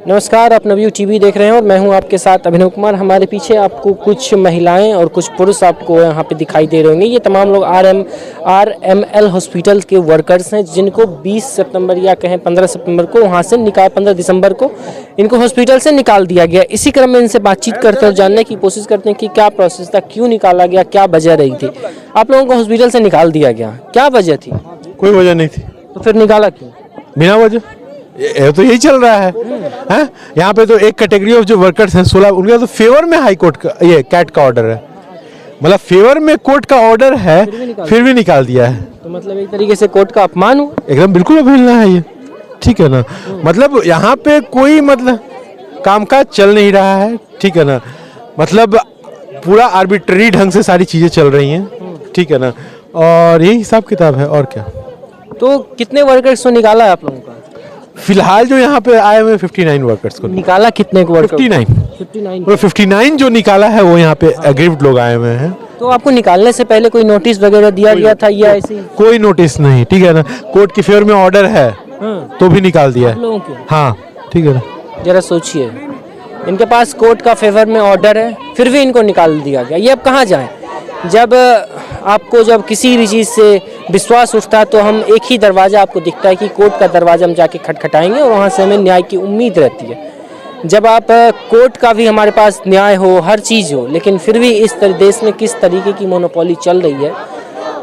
नमस्कार, आप नवयुग टीवी देख रहे हैं और मैं हूं आपके साथ अभिनव कुमार। हमारे पीछे आपको कुछ महिलाएं और कुछ पुरुष आपको यहां पे दिखाई दे रहे होंगे। ये तमाम लोग आरएमएल हॉस्पिटल के वर्कर्स हैं, जिनको 20 सितंबर या कहें 15 सितंबर को वहां से 15 दिसंबर को इनको हॉस्पिटल से निकाल दिया गया। इसी क्रम में इनसे बातचीत करते हैं और जानने की कोशिश करते हैं कि क्या प्रोसेस था, क्यों निकाला गया, क्या वजह रही थी। आप लोगों को हॉस्पिटल से निकाल दिया गया, क्या वजह थी? कोई वजह नहीं थी। तो फिर निकाला क्यों? बिना वजह ये तो यही चल रहा है। यहाँ पे तो एक कैटेगरी ऑफ जो वर्कर्स हैं 16, उनका तो फेवर में हाई कोर्ट का ये कैट का ऑर्डर है, मतलब फेवर में कोर्ट का ऑर्डर है, फिर भी निकाल दिया है। तो मतलब एक तरीके से कोर्ट का अपमान हुआ। एकदम बिल्कुल अवहेलना है ये, ठीक है ना। मतलब यहाँ पे कोई मतलब कामकाज चल नहीं रहा है, ठीक है ना। मतलब पूरा आर्बिट्ररी ढंग से सारी चीजें चल रही हैं, ठीक है ना। और यही हिसाब किताब है, और क्या। तो कितने वर्कर्स को निकाला है आप लोगों का? फिलहाल जो यहाँ पे आए हुए 59 वर्कर्स को निकाला। कितने को वर्कर? 59 59 जो निकाला है वो यहाँ पे एग्रीव्ड लोग आए हुए हैं। तो आपको निकालने से पहले कोई नोटिस वगैरह दिया गया था या ऐसे ही? कोई नोटिस नहीं, ठीक है ना। कोर्ट के फेवर में ऑर्डर है तो भी निकाल दिया है लोगों के। हाँ, ठीक है ना। जरा सोचिए, इनके पास कोर्ट का फेवर में ऑर्डर है, फिर भी इनको निकाल दिया गया। ये अब कहाँ जाए? जब आपको जब किसी भी चीज़ से विश्वास उठता है तो हम एक ही दरवाज़ा आपको दिखता है कि कोर्ट का दरवाज़ा हम जाके खटखटाएंगे और वहाँ से हमें न्याय की उम्मीद रहती है। जब आप कोर्ट का भी हमारे पास न्याय हो, हर चीज़ हो, लेकिन फिर भी इस देश में किस तरीके की मोनोपोली चल रही है।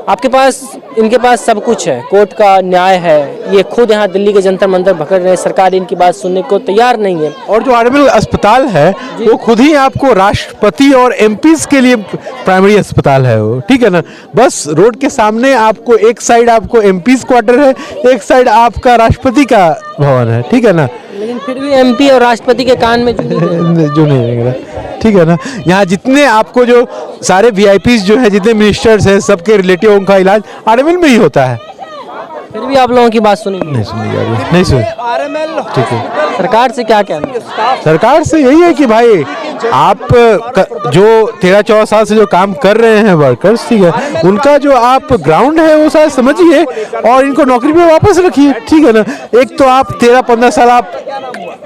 आपके पास, इनके पास सब कुछ है, कोर्ट का न्याय है। ये खुद यहाँ दिल्ली के जंतर मंतर भगड़ रहे हैं, सरकार इनकी बात सुनने को तैयार नहीं है। और जो आरएमएल अस्पताल है वो खुद ही आपको राष्ट्रपति और एमपीज के लिए प्राइमरी अस्पताल है वो, ठीक है ना। बस रोड के सामने आपको एक साइड आपको एमपीज क्वार्टर है, एक साइड आपका राष्ट्रपति का भवन है, ठीक है ना। लेकिन फिर भी एमपी और राष्ट्रपति के कान में जो नहीं रहेगा, ठीक है ना। यहाँ जितने आपको जो सारे वीआईपीज जो है, जितने मिनिस्टर्स हैं, सबके रिलेटिव का इलाज आरएमएल में ही होता है। फिर भी आप लोगों की बात सुनी नहीं सुनी जा रही, नहीं सुनी, ठीक है। सरकार से क्या कहना? सरकार से यही है कि भाई आप जो 13-14 साल से जो काम कर रहे हैं वर्कर्स, ठीक है, उनका जो आप ग्राउंड है वो शायद समझिए और इनको नौकरी पे वापस रखिए, ठीक है ना। एक तो आप 13-15 साल आप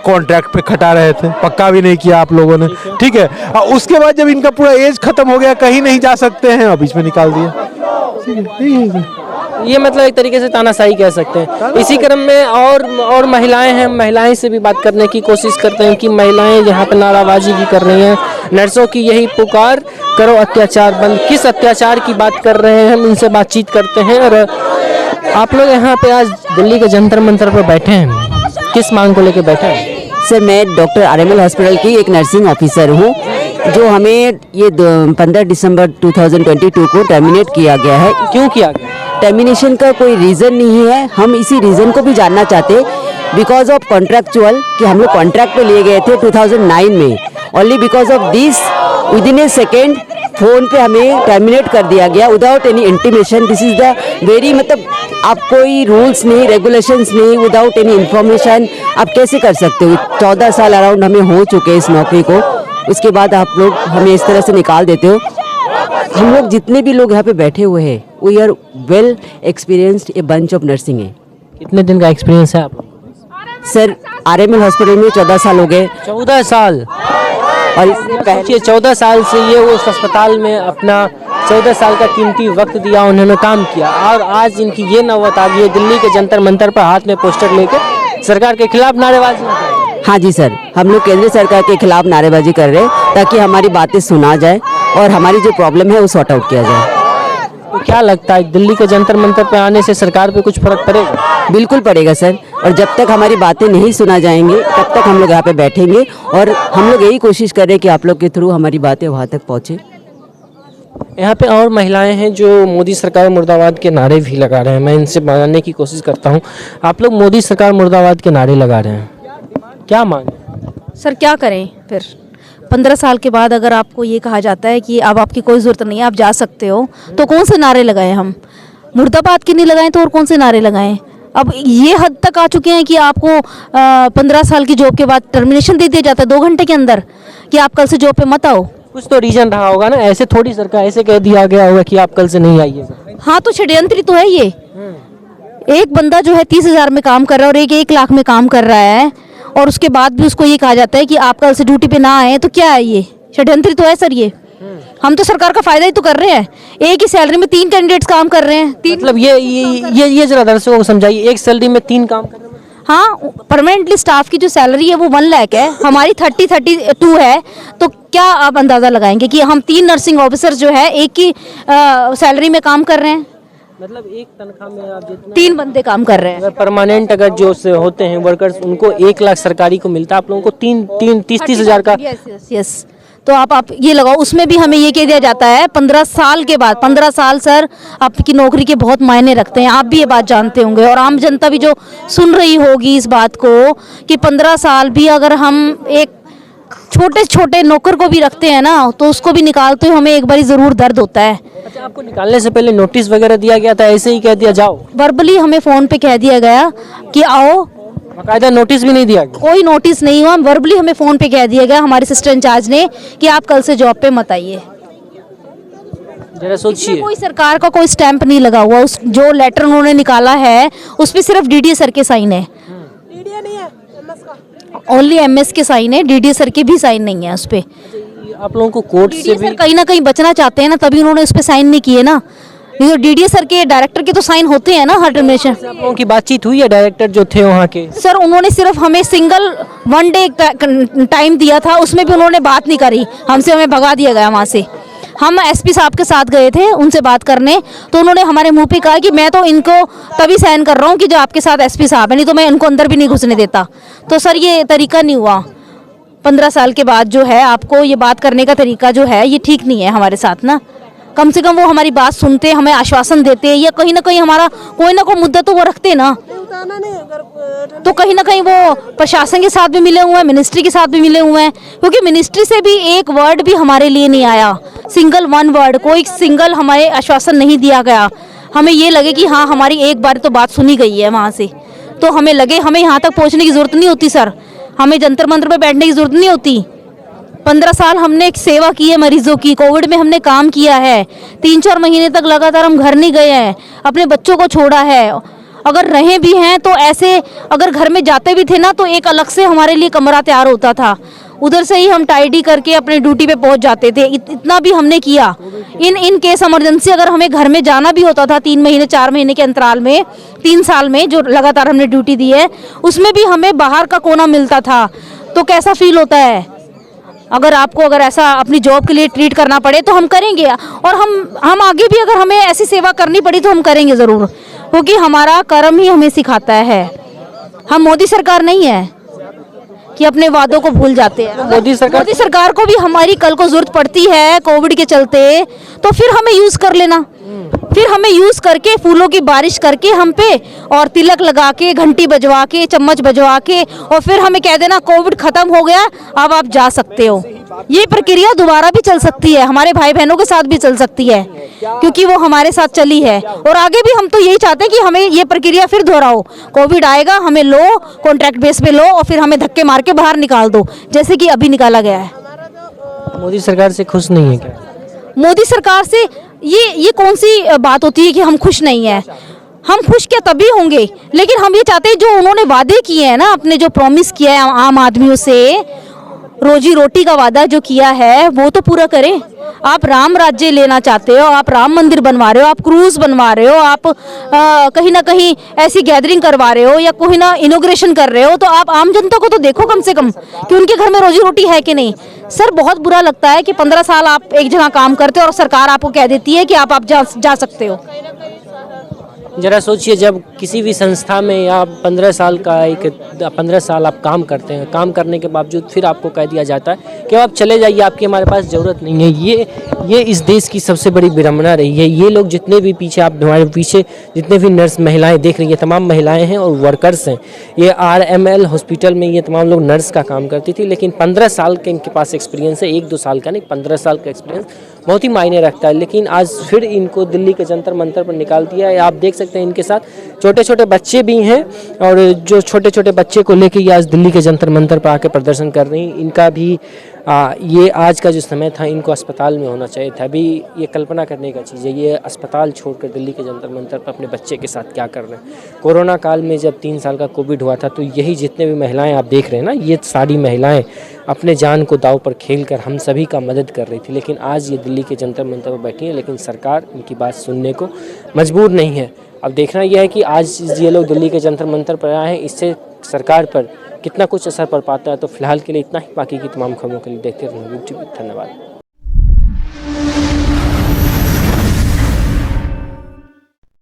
कॉन्ट्रैक्ट पे खटा रहे थे, पक्का भी नहीं किया आप लोगों ने, ठीक है। और उसके बाद जब इनका पूरा एज खत्म हो गया, कहीं नहीं जा सकते हैं, और बीच में निकाल दिया, ठीक है। ये मतलब एक तरीके से तानाशाही कह सकते हैं। इसी क्रम में और महिलाएं हैं, महिलाएं से भी बात करने की कोशिश करते हैं कि महिलाएं यहाँ पे नाराबाजी भी कर रही हैं। नर्सों की यही पुकार, करो अत्याचार बंद। किस अत्याचार की बात कर रहे हैं, हम इनसे बातचीत करते हैं। और आप लोग यहाँ पे आज दिल्ली के जंतर मंतर पर बैठे हैं, किस मांग को लेकर बैठे हैं? सर, मैं डॉक्टर आरएमएल हॉस्पिटल की एक नर्सिंग ऑफिसर हूँ। जो हमें ये 15 दिसंबर 2022 को टर्मिनेट किया गया है। क्यों किया गया? टर्मिनेशन का कोई रीज़न नहीं है, हम इसी रीज़न को भी जानना चाहते हैं। बिकॉज ऑफ कॉन्ट्रैक्चुअल, कि हम लोग कॉन्ट्रैक्ट पे लिए गए थे 2009 में। Only because of this within A second phone पे हमें टर्मिनेट कर दिया गया without any intimation. This is the very, मतलब आप कोई रूल्स नहीं, रेगुलेशंस नहीं, विदाउट एनी इन्फॉर्मेशन आप कैसे कर सकते हो? 14 साल अराउंड हमें हो चुके इस नौकरी को, उसके बाद आप लोग हमें इस तरह से निकाल देते हो। हम लोग जितने भी लोग यहाँ पे बैठे हुए हैं, we are well experienced a bunch of nursing है। कितने दिन का एक्सपीरियंस है आप? सर, आरएमएल हॉस्पिटल में 14 साल हो गए। 14 साल? और इससे पहले 14 साल से ये उस अस्पताल में अपना 14 साल का कीमती वक्त दिया, उन्होंने काम किया, और आज इनकी ये नौबत आ गई है दिल्ली के जंतर मंतर पर हाथ में पोस्टर लेकर सरकार के खिलाफ नारेबाजी। हाँ जी सर, हम लोग केंद्र सरकार के खिलाफ नारेबाजी कर रहे हैं ताकि हमारी बातें सुना जाए और हमारी जो प्रॉब्लम है वो सॉर्ट आउट किया जाए। तो क्या लगता है, दिल्ली के जंतर मंतर पे आने से सरकार पे कुछ फर्क पड़ेगा? बिल्कुल पड़ेगा सर, और जब तक हमारी बातें नहीं सुना जाएंगी तब तक हम लोग यहाँ पे बैठेंगे। और हम लोग यही कोशिश कर रहे हैं कि आप लोग के थ्रू हमारी बातें वहाँ तक पहुँचे। यहाँ पे और महिलाएं हैं जो मोदी सरकार मुर्दाबाद के नारे भी लगा रहे हैं। मैं इनसे जानने की कोशिश करता हूँ, आप लोग मोदी सरकार मुर्दाबाद के नारे लगा रहे हैं, क्या मांग? सर क्या करें फिर? 15 साल के बाद अगर आपको ये कहा जाता है कि अब आपकी कोई ज़रूरत नहीं है, आप जा सकते हो, तो कौन से नारे लगाएं हम? मुर्दाबाद के नहीं लगाएं तो और कौन से नारे लगाएं? अब ये हद तक आ चुके हैं कि आपको 15 साल की जॉब के बाद टर्मिनेशन दे दिया जाता है 2 घंटे के अंदर कि आप कल से जॉब पे मत आओ। कुछ तो रीजन रहा होगा ना, ऐसे थोड़ी सरकार ऐसे कह दिया गया होगा कि आप कल से नहीं आइएगा। हाँ, तो षड्यंत्र तो है ये। एक बंदा जो है 30,000 में काम कर रहा है और एक 1 लाख में काम कर रहा है, और उसके बाद भी उसको ये कहा जाता है कि आप कल से ड्यूटी पे ना आए, तो क्या है ये? षड्यंत्र तो है सर ये। हम तो सरकार का फायदा ही तो कर रहे हैं। एक ही सैलरी में 3 कैंडिडेट्स काम कर रहे हैं। मतलब ये जरा दर्शकों को समझाइए, एक सैलरी में 3 काम कर रहे हैं। हाँ, परमानेंटली स्टाफ की जो सैलरी है वो 1 लाख है, हमारी 32 है। तो क्या आप अंदाज़ा लगाएंगे कि हम 3 नर्सिंग ऑफिसर जो है एक ही सैलरी में काम कर रहे हैं। मतलब एक तनख्वाह में आप जितना 3 बंदे काम कर रहे हैं। अगर परमानेंट अगर जो से होते हैं वर्कर्स, उनको 1 लाख सरकारी को मिलता है, आप लोगों को 30 हज़ार का। यस। तो आप ये लगाओ, उसमें भी हमें ये कह दिया जाता है 15 साल के बाद। 15 साल सर आपकी नौकरी के बहुत मायने रखते हैं, आप भी ये बात जानते होंगे और आम जनता भी जो सुन रही होगी इस बात को, कि 15 साल भी अगर हम एक छोटे छोटे नौकर को भी रखते हैं ना, तो उसको भी निकालते हुए हमें एक बारी ज़रूर दर्द होता है। अच्छा, आपको निकालने से पहले नोटिस वगैरह दिया गया था, ऐसे ही कह दिया जाओ? वर्बली हमें फ़ोन पे कह दिया गया कि आओ, बाकायदा नोटिस भी नहीं दिया गया? कोई नोटिस नहीं हुआ, वर्बली हमें फ़ोन पे कह दिया गया हमारे सिस्टर इंचार्ज ने कि आप कल से जॉब पे मत आइए। जरा सोचिए, कोई सरकार का कोई स्टैंप नहीं लगा हुआ, उस जो लेटर उन्होंने निकाला है उस पे सिर्फ डीडीए सर के साइन है। ओनली एमएस के साइन है, डीडीए सर के भी साइन नहीं है उस पे। आप लोगों को कोर्ट से डीडीए भी सर कहीं ना कहीं बचना चाहते हैं ना, तभी उन्होंने उस पे साइन नहीं किए ना। नहीं तो डीडीए सर के, डायरेक्टर के तो साइन होते हैं ना हर टर्मिनेशन। आप लोगों की बातचीत हुई है डायरेक्टर जो थे वहाँ के? सर उन्होंने सिर्फ हमें सिंगल 1 डे टाइम दिया था, उसमें भी उन्होंने बात नहीं करी हमसे, हमें भगा दिया गया वहाँ से। हम एसपी साहब के साथ गए थे उनसे बात करने, तो उन्होंने हमारे मुंह पे कहा कि मैं तो इनको तभी साइन कर रहा हूँ कि जो आपके साथ एसपी साहब है, नहीं तो मैं इनको अंदर भी नहीं घुसने देता। तो सर ये तरीका नहीं हुआ। 15 साल के बाद जो है आपको ये बात करने का तरीका जो है ये ठीक नहीं है हमारे साथ ना। कम से कम वो हमारी बात सुनते, हमें आश्वासन देते, या कहीं ना कहीं हमारा कोई ना कोई मुद्दा तो वो रखते ना। तो कहीं ना कहीं वो प्रशासन के साथ भी मिले हुए हैं, मिनिस्ट्री के साथ भी मिले हुए हैं, क्योंकि मिनिस्ट्री से भी एक वर्ड भी हमारे लिए नहीं आया, सिंगल 1 वर्ड, कोई सिंगल हमारे आश्वासन नहीं दिया गया। हमें ये लगे कि हाँ हमारी एक बार तो बात सुनी गई है वहाँ से, तो हमें लगे हमें यहाँ तक पहुँचने की ज़रूरत नहीं होती सर, हमें जंतर मंतर पे बैठने की ज़रूरत नहीं होती। 15 साल हमने एक सेवा की है मरीजों की, कोविड में हमने काम किया है, 3-4 महीने तक लगातार हम घर नहीं गए हैं, अपने बच्चों को छोड़ा है। अगर रहे भी हैं तो ऐसे, अगर घर में जाते भी थे ना तो एक अलग से हमारे लिए कमरा तैयार होता था, उधर से ही हम टाइडी करके अपने ड्यूटी पे पहुंच जाते थे। इतना भी हमने किया। इन केस इमरजेंसी अगर हमें घर में जाना भी होता था 3 महीने 4 महीने के अंतराल में, 3 साल में जो लगातार हमने ड्यूटी दी है, उसमें भी हमें बाहर का कोना मिलता था। तो कैसा फील होता है? अगर आपको अगर ऐसा अपनी जॉब के लिए ट्रीट करना पड़े तो हम करेंगे, और हम आगे भी अगर हमें ऐसी सेवा करनी पड़ी तो हम करेंगे ज़रूर, क्योंकि हमारा कर्म ही हमें सिखाता है। हम मोदी सरकार नहीं है कि अपने वादों को भूल जाते हैं। मोदी सरकार को भी हमारी कल को जरूरत पड़ती है कोविड के चलते, तो फिर हमें यूज़ कर लेना, फिर हमें यूज़ करके फूलों की बारिश करके हम पे, और तिलक लगा के, घंटी बजवा के, चम्मच बजवा के, और फिर हमें कह देना कोविड खत्म हो गया, अब आप जा सकते हो। ये प्रक्रिया दोबारा भी चल सकती है, हमारे भाई बहनों के साथ भी चल सकती है, क्योंकि वो हमारे साथ चली है, और आगे भी हम तो यही चाहते हैं कि हमें ये प्रक्रिया फिर दोहराओ। कोविड आएगा, हमें लो, कॉन्ट्रैक्ट बेस पे लो, और फिर हमें धक्के मार के बाहर निकाल दो, जैसे कि अभी निकाला गया है। मोदी सरकार से खुश नहीं है क्या? मोदी सरकार से ये कौन सी बात होती है कि हम खुश नहीं हैं? हम खुश क्या तभी होंगे, लेकिन हम ये चाहते हैं जो उन्होंने वादे किए हैं ना, अपने जो प्रॉमिस किया है आम आदमियों से, रोजी रोटी का वादा जो किया है वो तो पूरा करें। आप राम राज्य लेना चाहते हो, आप राम मंदिर बनवा रहे हो, आप क्रूज बनवा रहे हो, आप कहीं ना कहीं ऐसी गैदरिंग करवा रहे हो या कोई ना इनोग्रेशन कर रहे हो, तो आप आम जनता को तो देखो कम से कम कि उनके घर में रोजी रोटी है कि नहीं। सर बहुत बुरा लगता है कि 15 साल आप एक जगह काम करते हो और सरकार आपको कह देती है कि आप जा सकते हो। जरा सोचिए, जब किसी भी संस्था में या 15 साल आप काम करते हैं, काम करने के बावजूद फिर आपको कह दिया जाता है कि आप चले जाइए, आपकी हमारे पास ज़रूरत नहीं है। ये इस देश की सबसे बड़ी विडंबना रही है। ये लोग जितने भी पीछे, आप हमारे पीछे जितने भी नर्स महिलाएं देख रही है, तमाम महिलाएं हैं और वर्कर्स हैं। ये RML हॉस्पिटल में ये तमाम लोग नर्स का काम करती थी, लेकिन 15 साल के इनके पास एक्सपीरियंस है, 1-2 साल का नहीं, 15 साल का एक्सपीरियंस। बहुत ही मायने रखता है। लेकिन आज फिर इनको दिल्ली के जंतर मंतर पर निकाल दिया है। आप देख सकते हैं इनके साथ छोटे छोटे बच्चे भी हैं, और जो छोटे छोटे बच्चे को लेके ये आज दिल्ली के जंतर मंतर पर आके प्रदर्शन कर रही हैं। इनका भी ये आज का जो समय था इनको अस्पताल में होना चाहिए था। अभी ये कल्पना करने का चीज़ है, ये अस्पताल छोड़कर दिल्ली के जंतर मंतर पर अपने बच्चे के साथ क्या कर रहे हैं। कोरोना काल में जब 3 साल का कोविड हुआ था, तो यही जितने भी महिलाएं आप देख रहे हैं ना, ये सारी महिलाएं अपने जान को दांव पर खेलकर हम सभी का मदद कर रही थी। लेकिन आज ये दिल्ली के जंतर मंतर पर बैठी हैं, लेकिन सरकार इनकी बात सुनने को मजबूर नहीं है। अब देखना यह है कि आज ये लोग दिल्ली के जंतर मंतर पर आए हैं, इससे सरकार पर कितना कुछ असर पड़ पाता है। तो फिलहाल के लिए इतना ही, बाकी की तमाम खबरों के लिए देखते रहिए यूट्यूब। धन्यवाद।